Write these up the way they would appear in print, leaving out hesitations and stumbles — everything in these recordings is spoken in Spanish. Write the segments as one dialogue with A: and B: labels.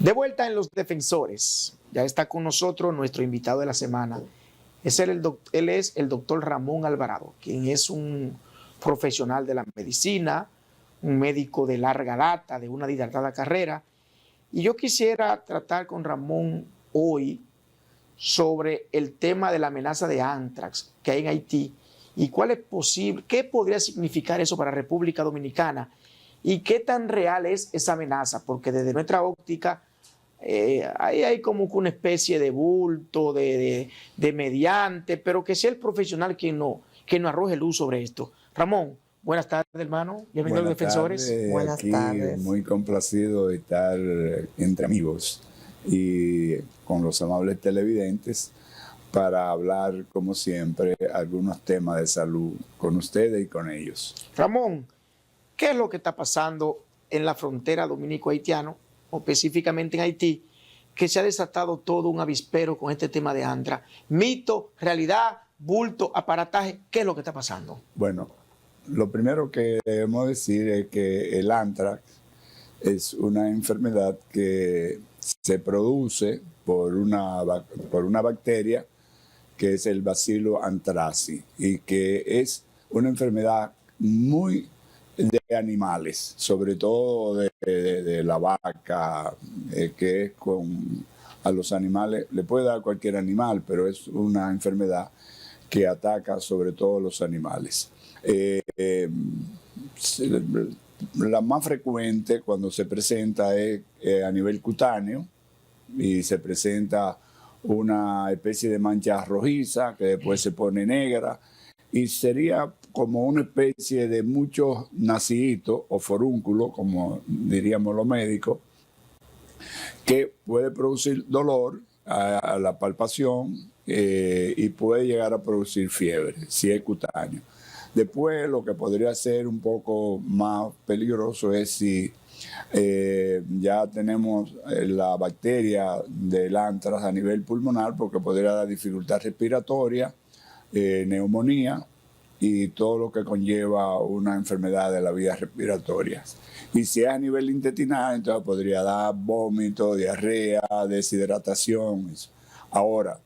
A: De vuelta en Los Defensores, ya está con nosotros nuestro invitado de la semana. Él es el doctor Ramón Alvarado, quien es un profesional de la medicina, un médico de larga data, de una dilatada carrera. Y yo quisiera tratar con Ramón hoy sobre el tema de la amenaza de ántrax que hay en Haití y cuál es posible, qué podría significar eso para República Dominicana y qué tan real es esa amenaza, porque desde nuestra óptica ahí hay como que una especie de bulto, de mediante, pero que sea el profesional que no arroje luz sobre esto. Ramón, buenas tardes, hermano. Bienvenido a Los
B: Buenas
A: Defensores.
B: tardes,
A: Buenas
B: aquí
A: tardes.
B: muy complacido de estar entre amigos y con los amables televidentes para hablar, como siempre, algunos temas de salud con ustedes y con ellos.
A: Ramón, ¿qué es lo que está pasando en la frontera dominico-haitiana, o específicamente en Haití, que se ha desatado todo un avispero con este tema de antrax? Mito, realidad, bulto, aparataje, ¿qué es lo que está pasando?
B: Bueno, lo primero que debemos decir es que el antrax es una enfermedad que se produce por una bacteria que es el Bacillus anthracis y que es una enfermedad muy de animales, sobre todo de la vaca, que es a los animales, le puede dar cualquier animal, pero es una enfermedad que ataca sobre todo los animales. La más frecuente cuando se presenta es a nivel cutáneo y se presenta una especie de mancha rojiza que después se pone negra y sería como una especie de muchos naciditos o forúnculos, como diríamos los médicos, que puede producir dolor a la palpación y puede llegar a producir fiebre si es cutáneo. Después lo que podría ser un poco más peligroso es si ya tenemos la bacteria del antrax a nivel pulmonar, porque podría dar dificultad respiratoria, neumonía y todo lo que conlleva una enfermedad de la vía respiratoria. Y si es a nivel intestinal, entonces podría dar vómito, diarrea, deshidratación. Ahora,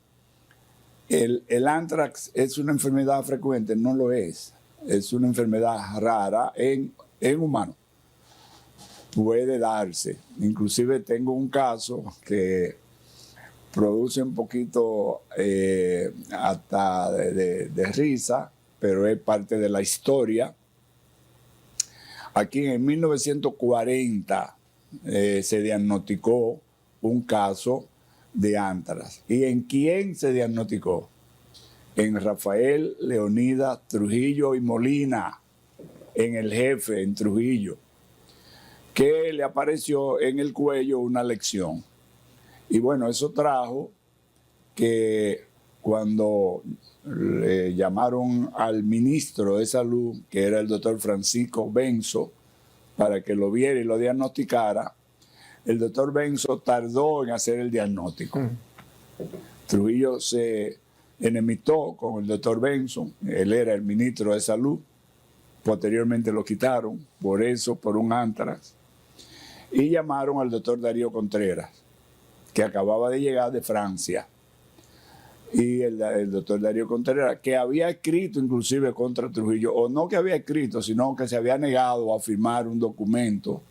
B: el antrax es una enfermedad frecuente, no lo es. Es una enfermedad rara en humanos. Puede darse. Inclusive tengo un caso que produce un poquito hasta de risa, pero es parte de la historia. Aquí en 1940 se diagnosticó un caso de antrax. ¿Y en quién se diagnosticó? En Rafael Leonidas Trujillo y Molina, en el Jefe, en Trujillo, que le apareció en el cuello una lesión. Y bueno, eso trajo que cuando le llamaron al ministro de Salud, que era el doctor Francisco Benzo, para que lo viera y lo diagnosticara, el doctor Benzo tardó en hacer el diagnóstico. Trujillo se enemistó con el doctor Benzo, él era el ministro de Salud, posteriormente lo quitaron por eso, por un antrax, y llamaron al doctor Darío Contreras, que acababa de llegar de Francia. Y el doctor Darío Contreras, que había escrito inclusive contra Trujillo, o no que había escrito, sino que se había negado a firmar un documento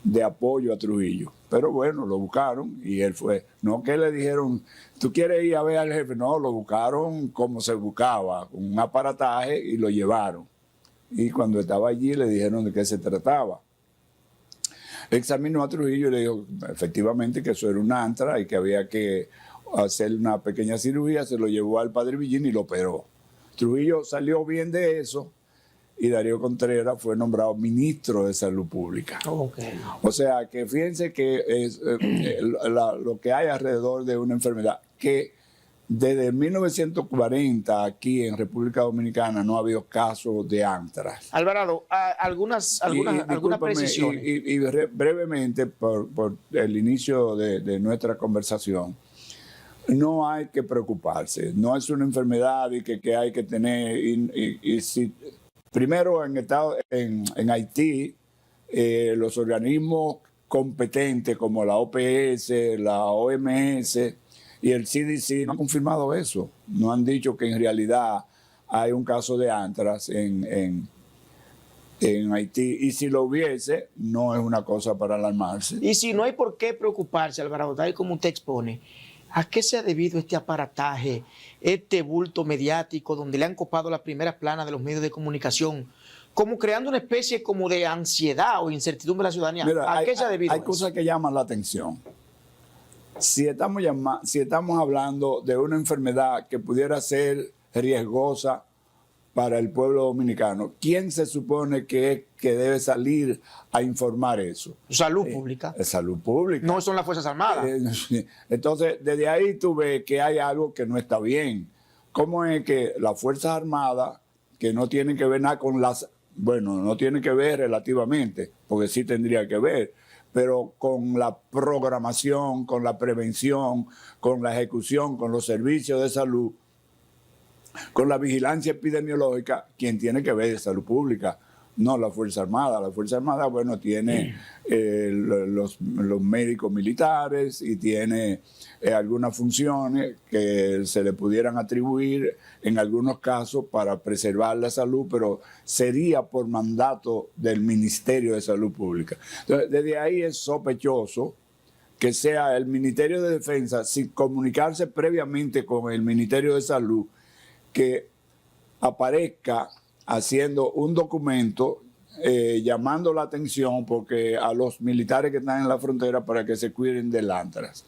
B: de apoyo a Trujillo. Pero bueno, lo buscaron y él fue. No que le dijeron, ¿tú quieres ir a ver al jefe? No, lo buscaron como se buscaba, con un aparataje, y lo llevaron. Y cuando estaba allí le dijeron de qué se trataba. Examinó a Trujillo y le dijo efectivamente que eso era un antrax y que había que hacer una pequeña cirugía. Se lo llevó al padre Villín y lo operó. Trujillo salió bien de eso y Darío Contreras fue nombrado ministro de Salud Pública.
A: Okay.
B: O sea, que fíjense que es lo que hay alrededor de una enfermedad que desde 1940 aquí en República Dominicana no ha habido casos de antrax.
A: Alvarado, algunas precisiones.
B: Y brevemente, por el inicio de nuestra conversación, no hay que preocuparse. No es una enfermedad y que hay que tener. Primero, en Haití, los organismos competentes como la OPS, la OMS y el CDC no han confirmado eso. No han dicho que en realidad hay un caso de anthrax en Haití. Y si lo hubiese, no es una cosa para alarmarse.
A: Y si no hay por qué preocuparse, Alvarado, tal y como usted expone, ¿a qué se ha debido este aparataje, este bulto mediático donde le han copado las primeras planas de los medios de comunicación, como creando una especie como de ansiedad o incertidumbre de la ciudadanía?
B: Mira,
A: ¿A qué se ha debido
B: hay
A: eso?
B: cosas que llaman la atención. Si estamos hablando de una enfermedad que pudiera ser riesgosa para el pueblo dominicano, ¿quién se supone que debe salir a informar eso?
A: Salud pública.
B: Salud pública.
A: No son las Fuerzas Armadas.
B: Entonces, desde ahí tú ves que hay algo que no está bien. ¿Cómo es que las Fuerzas Armadas, que no tienen que ver nada con no tienen que ver relativamente, porque sí tendría que ver, pero con la programación, con la prevención, con la ejecución, con los servicios de salud, con la vigilancia epidemiológica, quien tiene que ver de salud pública, no la Fuerza Armada. La Fuerza Armada, bueno, tiene los médicos militares y tiene algunas funciones que se le pudieran atribuir en algunos casos para preservar la salud, pero sería por mandato del Ministerio de Salud Pública. Entonces, desde ahí es sospechoso que sea el Ministerio de Defensa, sin comunicarse previamente con el Ministerio de Salud, que aparezca haciendo un documento llamando la atención porque a los militares que están en la frontera para que se cuiden del anthrax.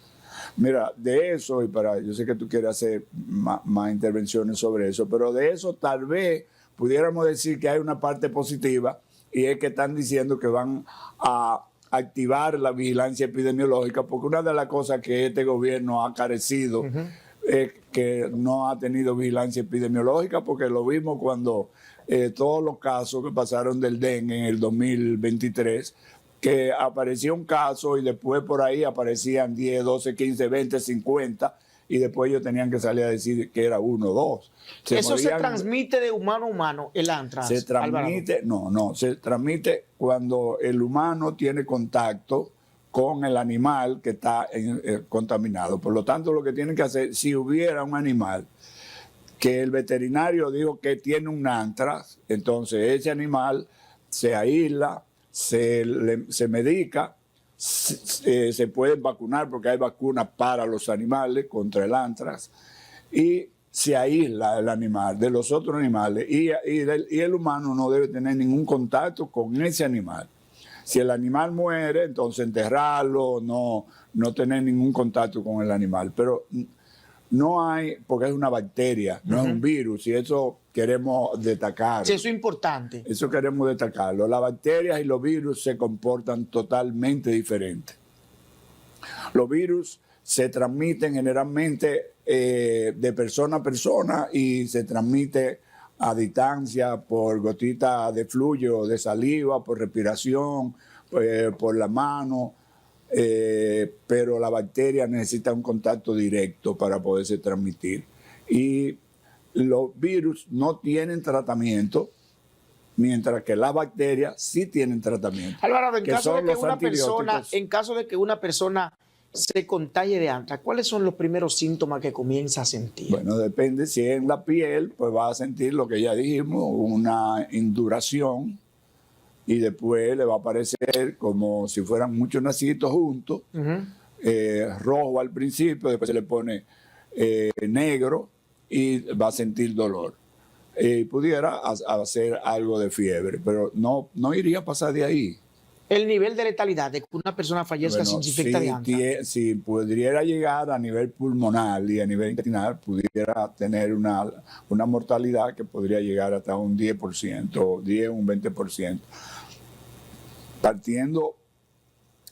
B: Mira, de eso, yo sé que tú quieres hacer más intervenciones sobre eso, pero de eso tal vez pudiéramos decir que hay una parte positiva, y es que están diciendo que van a activar la vigilancia epidemiológica, porque una de las cosas que este gobierno ha carecido es que no ha tenido vigilancia epidemiológica, porque lo vimos cuando todos los casos que pasaron del dengue en el 2023, que aparecía un caso y después por ahí aparecían 10, 12, 15, 20, 50, y después ellos tenían que salir a decir que era 1 o 2.
A: ¿Eso se transmite de humano a humano, el anthrax?
B: Se transmite, se transmite cuando el humano tiene contacto con el animal que está contaminado. Por lo tanto, lo que tienen que hacer, si hubiera un animal que el veterinario dijo que tiene un anthrax, entonces ese animal se aísla, se medica, se pueden vacunar porque hay vacunas para los animales contra el anthrax, y se aísla el animal de los otros animales, y el humano no debe tener ningún contacto con ese animal. Si el animal muere, entonces enterrarlo, no tener ningún contacto con el animal. Pero no hay, porque es una bacteria, no es un virus, y eso queremos destacar.
A: Sí, eso es importante.
B: Eso queremos destacarlo. Las bacterias y los virus se comportan totalmente diferentes. Los virus se transmiten generalmente de persona a persona, y se transmite a distancia por gotitas de fluido, de saliva, por respiración, por la mano, pero la bacteria necesita un contacto directo para poderse transmitir. Y los virus no tienen tratamiento, mientras que las bacterias sí tienen tratamiento.
A: Alvarado, en caso de que una persona se contagie de anthrax, ¿cuáles son los primeros síntomas que comienza a sentir?
B: Bueno, depende. Si es en la piel, pues va a sentir lo que ya dijimos, una induración, y después le va a aparecer como si fueran muchos nacitos juntos, rojo al principio, después se le pone negro y va a sentir dolor. Pudiera hacer algo de fiebre, pero no iría a pasar de ahí.
A: El nivel de letalidad de que una persona fallezca sin infecta de anthrax.
B: Si pudiera llegar a nivel pulmonar y a nivel intestinal, pudiera tener una mortalidad que podría llegar hasta un 10%, 10, un 20%. Partiendo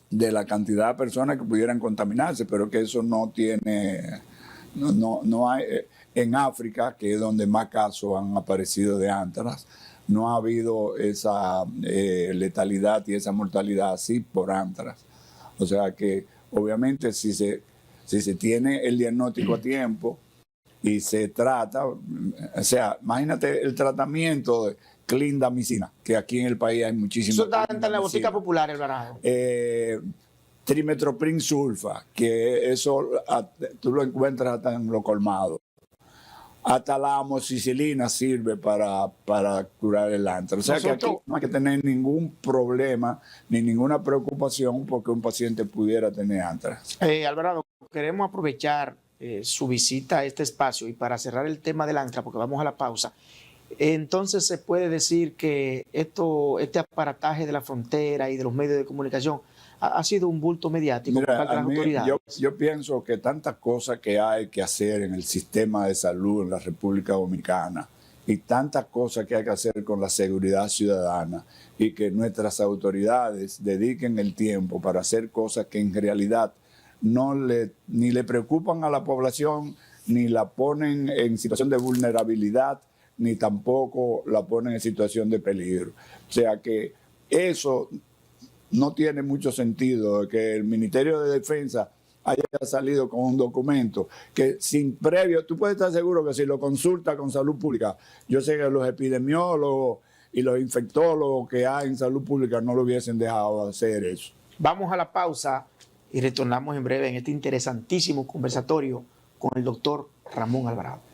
B: de la cantidad de personas que pudieran contaminarse, pero que eso no tiene, no hay, en África, que es donde más casos han aparecido de anthrax, no ha habido esa letalidad y esa mortalidad así por anthrax. O sea que obviamente si se tiene el diagnóstico a tiempo y se trata, o sea, imagínate el tratamiento de clindamicina, que aquí en el país hay muchísimo.
A: Eso está en la botica popular, Alvarado.
B: Trimetoprim sulfa, que eso tú lo encuentras hasta en lo colmado. Hasta la amoxicilina sirve para curar el antra. O sea que aquí no hay que tener ningún problema ni ninguna preocupación porque un paciente pudiera tener antrax.
A: Alvarado, queremos aprovechar su visita a este espacio y para cerrar el tema del antrax, porque vamos a la pausa. Entonces se puede decir que este aparataje de la frontera y de los medios de comunicación ha sido un bulto mediático.
B: Mira,
A: por parte de las autoridades.
B: Yo pienso que tantas cosas que hay que hacer en el sistema de salud en la República Dominicana y tantas cosas que hay que hacer con la seguridad ciudadana y que nuestras autoridades dediquen el tiempo para hacer cosas que en realidad ni le preocupan a la población, ni la ponen en situación de vulnerabilidad, ni tampoco la ponen en situación de peligro. O sea que eso no tiene mucho sentido, que el Ministerio de Defensa haya salido con un documento que sin previo, tú puedes estar seguro que si lo consulta con Salud Pública, yo sé que los epidemiólogos y los infectólogos que hay en Salud Pública no lo hubiesen dejado hacer eso.
A: Vamos a la pausa y retornamos en breve en este interesantísimo conversatorio con el doctor Ramón Alvarado.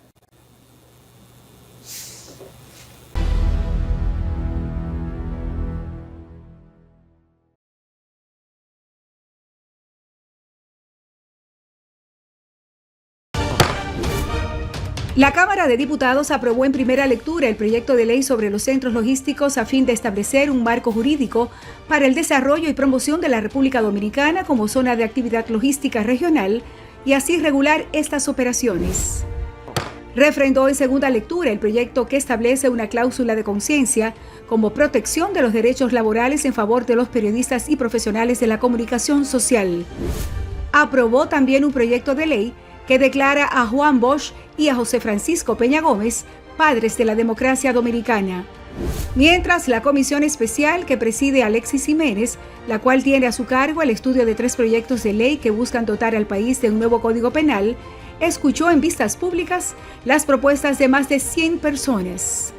C: La Cámara de Diputados aprobó en primera lectura el proyecto de ley sobre los centros logísticos a fin de establecer un marco jurídico para el desarrollo y promoción de la República Dominicana como zona de actividad logística regional y así regular estas operaciones. Refrendó en segunda lectura el proyecto que establece una cláusula de conciencia como protección de los derechos laborales en favor de los periodistas y profesionales de la comunicación social. Aprobó también un proyecto de ley que declara a Juan Bosch y a José Francisco Peña Gómez padres de la democracia dominicana. Mientras, la comisión especial que preside Alexis Jiménez, la cual tiene a su cargo el estudio de 3 proyectos de ley que buscan dotar al país de un nuevo código penal, escuchó en vistas públicas las propuestas de más de 100 personas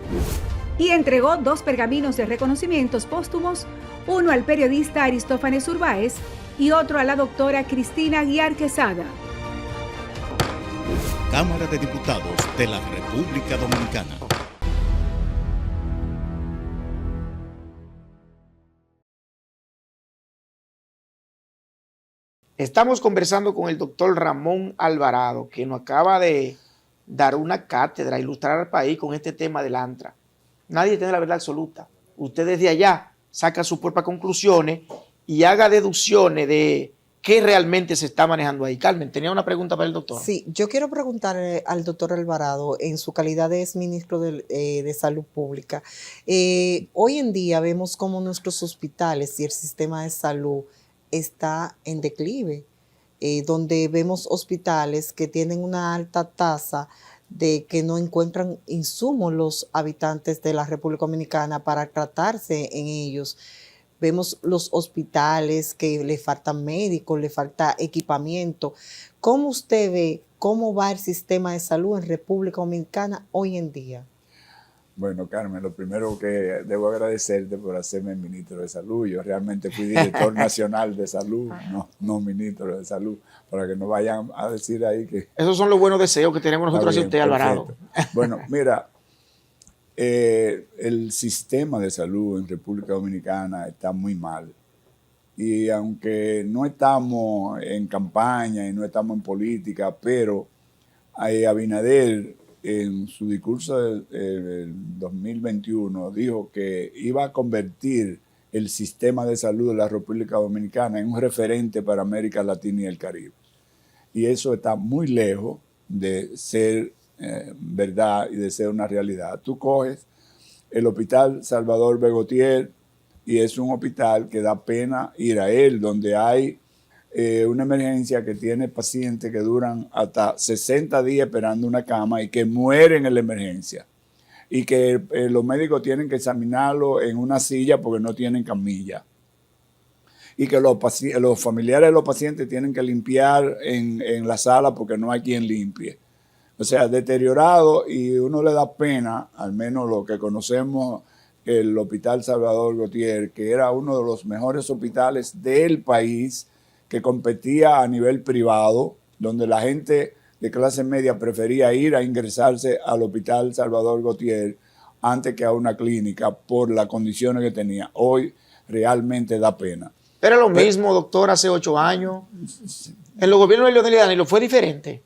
C: y entregó 2 pergaminos de reconocimientos póstumos, uno al periodista Aristófanes Urbáez y otro a la doctora Cristina Guiar Quesada.
D: Cámara de Diputados de la República Dominicana.
A: Estamos conversando con el doctor Ramón Alvarado, que nos acaba de dar una cátedra, ilustrar al país con este tema del antrax. Nadie tiene la verdad absoluta. Usted desde allá saca sus propias conclusiones y haga deducciones de qué realmente se está manejando ahí. Carmen, tenía una pregunta para el doctor.
E: Sí, yo quiero preguntarle al doctor Alvarado, en su calidad de exministro de Salud Pública. Hoy en día vemos cómo nuestros hospitales y el sistema de salud está en declive, donde vemos hospitales que tienen una alta tasa de que no encuentran insumos los habitantes de la República Dominicana para tratarse en ellos. Vemos los hospitales que le faltan médicos, le falta equipamiento. ¿Cómo usted ve cómo va el sistema de salud en República Dominicana hoy en día?
B: Bueno, Carmen, lo primero que debo agradecerte por hacerme ministro de Salud. Yo realmente fui director nacional de salud, no ministro de salud, para que no vayan a decir ahí que...
A: Esos son los buenos deseos que tenemos nosotros hacia usted, Alvarado.
B: Bueno, mira, el sistema de salud en República Dominicana está muy mal. Y aunque no estamos en campaña y no estamos en política, pero Abinader en su discurso del 2021 dijo que iba a convertir el sistema de salud de la República Dominicana en un referente para América Latina y el Caribe. Y eso está muy lejos de ser verdad y de ser una realidad. Tú coges el Hospital Salvador Begotier y es un hospital que da pena ir a él, donde hay una emergencia que tiene pacientes que duran hasta 60 días esperando una cama y que mueren en la emergencia. Y que los médicos tienen que examinarlo en una silla porque no tienen camilla. Y que los familiares de los pacientes tienen que limpiar en la sala porque no hay quien limpie. O sea, deteriorado, y uno le da pena, al menos lo que conocemos, el Hospital Salvador Gautier, que era uno de los mejores hospitales del país, que competía a nivel privado, donde la gente de clase media prefería ir a ingresarse al Hospital Salvador Gautier antes que a una clínica por las condiciones que tenía. Hoy realmente da pena.
A: Era lo mismo, doctor, hace 8 años. En los gobiernos de Leonel y Danilo fue diferente.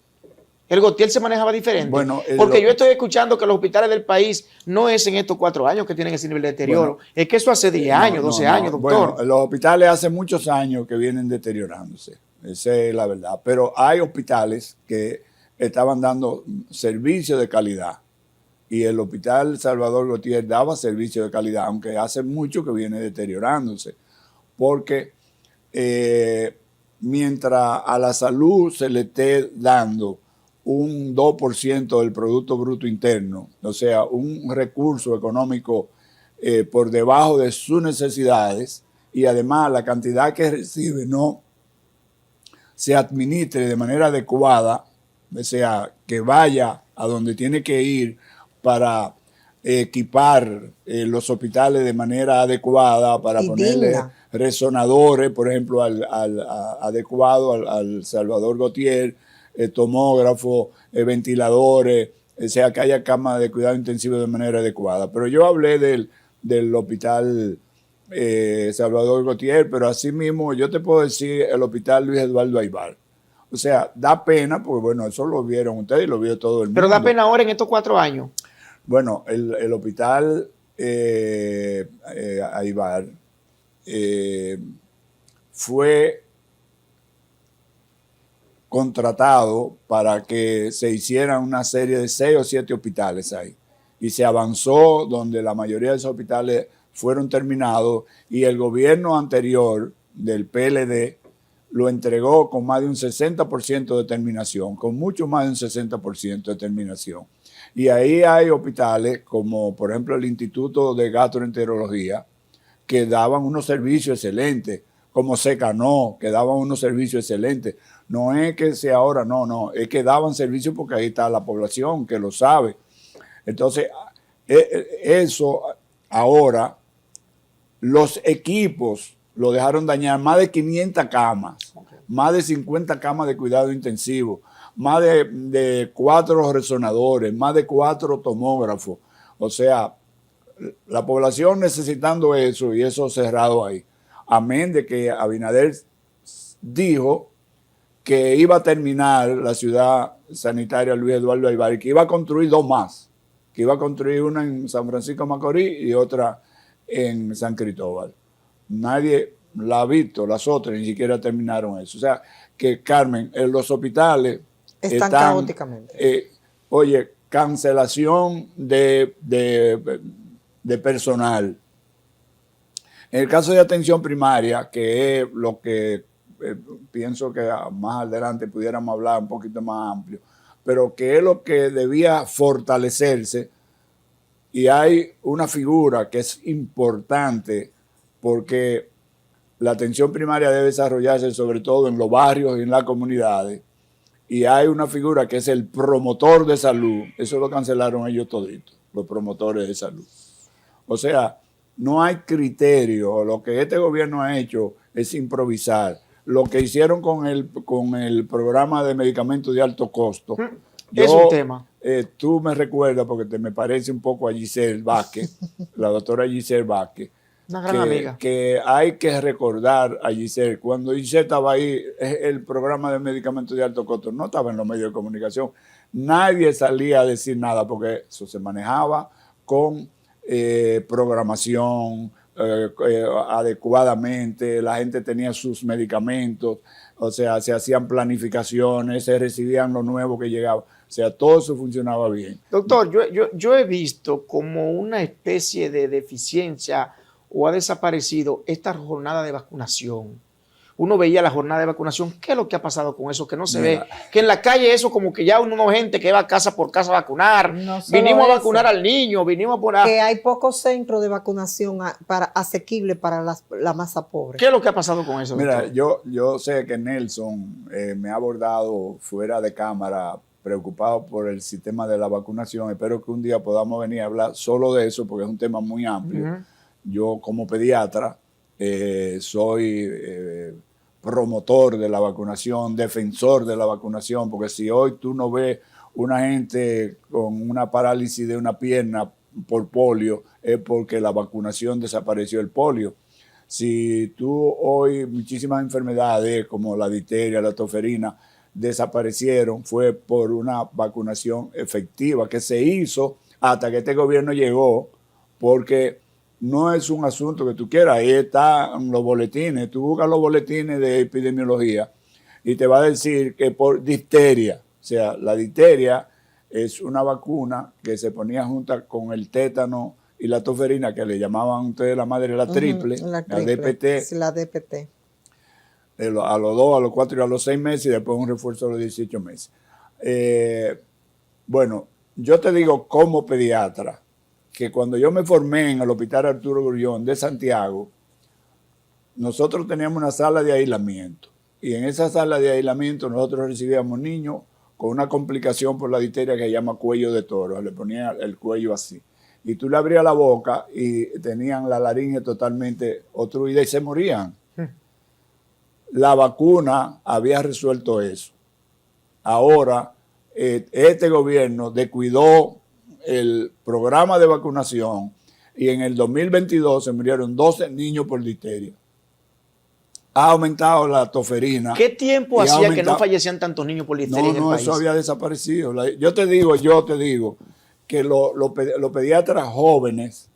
A: El Gautier se manejaba diferente.
B: Bueno,
A: porque yo estoy escuchando que los hospitales del país no es en estos 4 años que tienen ese nivel de deterioro.
B: Bueno,
A: es que eso hace 10 años, 12 años, doctor.
B: Bueno, los hospitales hace muchos años que vienen deteriorándose. Esa es la verdad. Pero hay hospitales que estaban dando servicio de calidad. Y el Hospital Salvador Gautier daba servicio de calidad, aunque hace mucho que viene deteriorándose. Porque mientras a la salud se le esté dando un 2% del Producto Bruto Interno, o sea, un recurso económico por debajo de sus necesidades, y además la cantidad que recibe no se administre de manera adecuada, o sea, que vaya a donde tiene que ir para equipar los hospitales de manera adecuada, para ponerle resonadores, por ejemplo, adecuado al Salvador Gautier, tomógrafo, ventiladores, o sea, que haya camas de cuidado intensivo de manera adecuada. Pero yo hablé del Hospital Salvador Gautier, pero asimismo yo te puedo decir el Hospital Luis Eduardo Aybar. O sea, da pena, porque bueno, eso lo vieron ustedes y lo vio todo el mundo.
A: Pero da pena ahora en estos 4 años.
B: Bueno, el Hospital Aybar fue contratado para que se hicieran una serie de 6 o 7 hospitales ahí. Y se avanzó donde la mayoría de esos hospitales fueron terminados, y el gobierno anterior del PLD lo entregó con más de un 60% de terminación, con mucho más de un 60% de terminación. Y ahí hay hospitales como, por ejemplo, el Instituto de Gastroenterología, que daban unos servicios excelentes, como Secanó, que daban unos servicios excelentes. No es que sea ahora, no, es que daban servicios porque ahí está la población que lo sabe. Entonces, eso ahora, los equipos lo dejaron dañar, más de 500 camas, más de 50 camas de cuidado intensivo, más de 4 resonadores, más de 4 tomógrafos. O sea, la población necesitando eso, y eso cerrado ahí. Amén de que Abinader dijo que iba a terminar la ciudad sanitaria Luis Eduardo Aybar y que iba a construir 2 más, que iba a construir una en San Francisco de Macorís y otra en San Cristóbal. Nadie la ha visto, las otras ni siquiera terminaron eso. O sea, que Carmen, en los hospitales
E: están caóticamente.
B: Oye, cancelación de personal. En el caso de atención primaria, que es lo que pienso que más adelante pudiéramos hablar un poquito más amplio, pero que es lo que debía fortalecerse, y hay una figura que es importante porque la atención primaria debe desarrollarse sobre todo en los barrios y en las comunidades, y hay una figura que es el promotor de salud. Eso lo cancelaron ellos toditos, los promotores de salud. O sea, no hay criterio. Lo que este gobierno ha hecho es improvisar. Lo que hicieron con el programa de medicamentos de alto costo.
A: Es un tema.
B: Tú me recuerdas, porque me parece un poco a Giselle Vázquez, la doctora Giselle Vázquez.
A: Una gran amiga.
B: Que hay que recordar a Giselle. Cuando Giselle estaba ahí, el programa de medicamentos de alto costo no estaba en los medios de comunicación. Nadie salía a decir nada porque eso se manejaba con programación adecuadamente. La gente tenía sus medicamentos, o sea, se hacían planificaciones, se recibían lo nuevo que llegaba. O sea, todo eso funcionaba bien.
A: Doctor, yo he visto como una especie de deficiencia o ha desaparecido esta jornada de vacunación. Uno veía la jornada de vacunación. ¿Qué es lo que ha pasado con eso? Que no se ve. Que en la calle eso como que ya uno gente que va casa por casa a vacunar. No vinimos a vacunar al niño, vinimos a poner...
E: Que hay pocos centros de vacunación asequibles para la masa pobre.
A: ¿Qué es lo que ha pasado con eso,
B: Mira,
A: doctor?
B: yo sé que Nelson me ha abordado fuera de cámara preocupados por el sistema de la vacunación. Espero que un día podamos venir a hablar solo de eso, porque es un tema muy amplio. Yo, como pediatra, soy promotor de la vacunación, defensor de la vacunación, porque si hoy tú no ves una gente con una parálisis de una pierna por polio, es porque la vacunación desapareció el polio. Si tú hoy muchísimas enfermedades como la difteria, la toferina, desaparecieron, fue por una vacunación efectiva que se hizo hasta que este gobierno llegó, porque no es un asunto que tú quieras. Ahí están los boletines. Tú buscas los boletines de epidemiología y te va a decir que por difteria, o sea, la difteria es una vacuna que se ponía junta con el tétano y la toferina, que le llamaban ustedes la madre la triple, la DPT.
E: Sí, la DPT.
B: A los 2, a los 4 y a los 6 meses, y después un refuerzo a los 18 meses. Bueno, yo te digo como pediatra, que cuando yo me formé en el Hospital Arturo Grullón de Santiago, nosotros teníamos una sala de aislamiento. Y en esa sala de aislamiento nosotros recibíamos niños con una complicación por la difteria que se llama cuello de toro. Le ponían el cuello así. Y tú le abrías la boca y tenían la laringe totalmente obstruida y se morían. La vacuna había resuelto eso. Ahora, este gobierno descuidó el programa de vacunación y en el 2022 se murieron 12 niños por difteria. Ha aumentado la toferina.
A: ¿Qué tiempo hacía que no fallecían tantos niños por difteria en el país?
B: Eso había desaparecido. Yo te digo que los pediatras jóvenes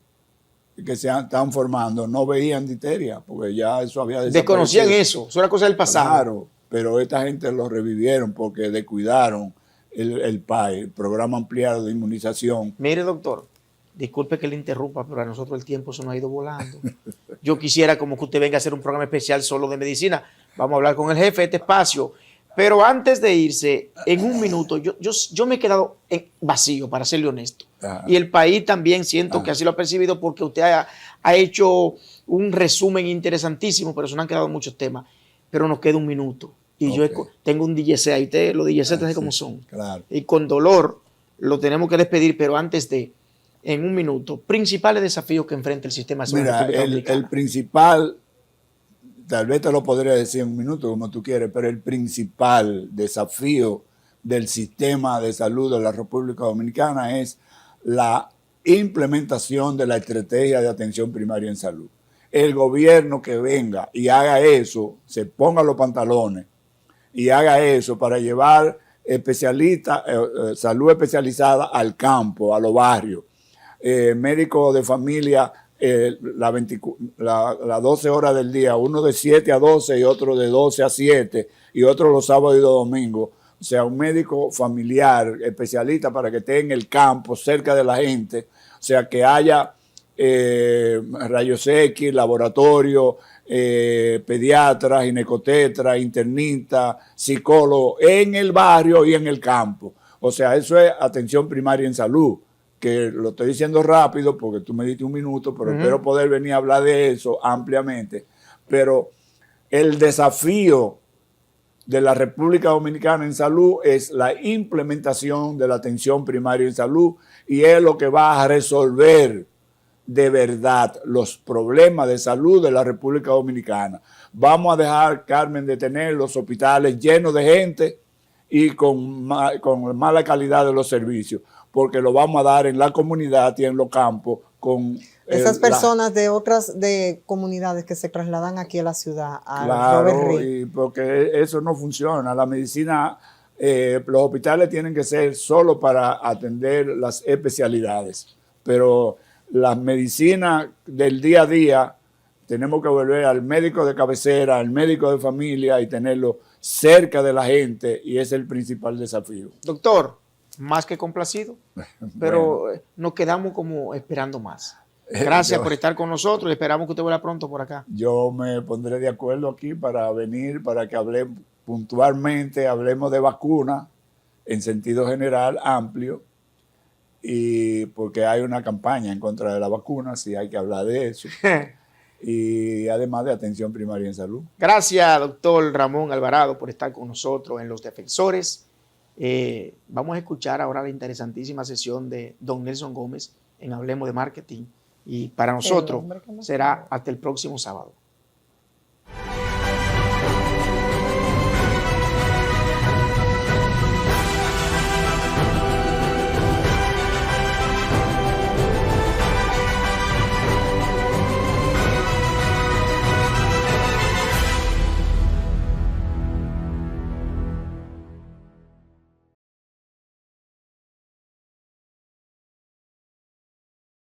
B: que se están formando no veían difteria, porque ya eso había desaparecido.
A: Desconocían eso era cosa del pasado.
B: Claro, pero esta gente lo revivieron porque descuidaron el PAI, el Programa Ampliado de Inmunización.
A: Mire, doctor, disculpe que le interrumpa, pero a nosotros el tiempo se nos ha ido volando. Yo quisiera como que usted venga a hacer un programa especial solo de medicina. Vamos a hablar con el jefe de este espacio. Pero antes de irse, en un minuto, yo me he quedado vacío, para serle honesto. Ajá. Y el país también siento que así lo ha percibido, porque usted ha hecho un resumen interesantísimo, pero se nos han quedado muchos temas. Pero nos queda un minuto. Y yo tengo un DJC, ahí los DJC te como son.
B: Claro.
A: Y con dolor lo tenemos que despedir, pero antes de, en un minuto, principales desafíos que enfrenta el sistema de salud.
B: Mira, el principal, tal vez te lo podría decir en un minuto como tú quieres, pero el principal desafío del sistema de salud de la República Dominicana es la implementación de la estrategia de atención primaria en salud. El gobierno que venga y haga eso, se ponga los pantalones y haga eso para llevar especialistas, salud especializada al campo, a los barrios, médicos de familia, las 12 horas del día, uno de 7 a 12 y otro de 12 a 7 y otro los sábados y los domingos. O sea, un médico familiar, especialista, para que esté en el campo, cerca de la gente. O sea, que haya rayos X, laboratorio, pediatras, ginecotetras, internistas, psicólogos en el barrio y en el campo. O sea, eso es atención primaria en salud, que lo estoy diciendo rápido porque tú me diste un minuto, pero espero poder venir a hablar de eso ampliamente. Pero el desafío de la República Dominicana en salud es la implementación de la atención primaria en salud, y es lo que va a resolver de verdad los problemas de salud de la República Dominicana. Vamos a dejar, Carmen, de tener los hospitales llenos de gente y con mala calidad de los servicios, porque lo vamos a dar en la comunidad y en los campos con
E: esas personas de comunidades que se trasladan aquí a la ciudad.
B: Claro, y porque eso no funciona. La medicina, los hospitales tienen que ser solo para atender las especialidades, pero la medicina del día a día tenemos que volver al médico de cabecera, al médico de familia, y tenerlo cerca de la gente, y ese es el principal desafío.
A: Doctor, más que complacido, pero
B: Bueno,
A: nos quedamos como esperando más. Gracias por estar con nosotros y esperamos que usted vuelva pronto por acá.
B: Yo me pondré de acuerdo aquí para venir, para que hablemos puntualmente, hablemos de vacuna en sentido general, amplio, y porque hay una campaña en contra de la vacuna, sí hay que hablar de eso. Y además de atención primaria en salud.
A: Gracias, doctor Ramón Alvarado, por estar con nosotros en Los Defensores Vamos a escuchar ahora la interesantísima sesión de don Nelson Gómez en Hablemos de Marketing y para nosotros será hasta el próximo sábado.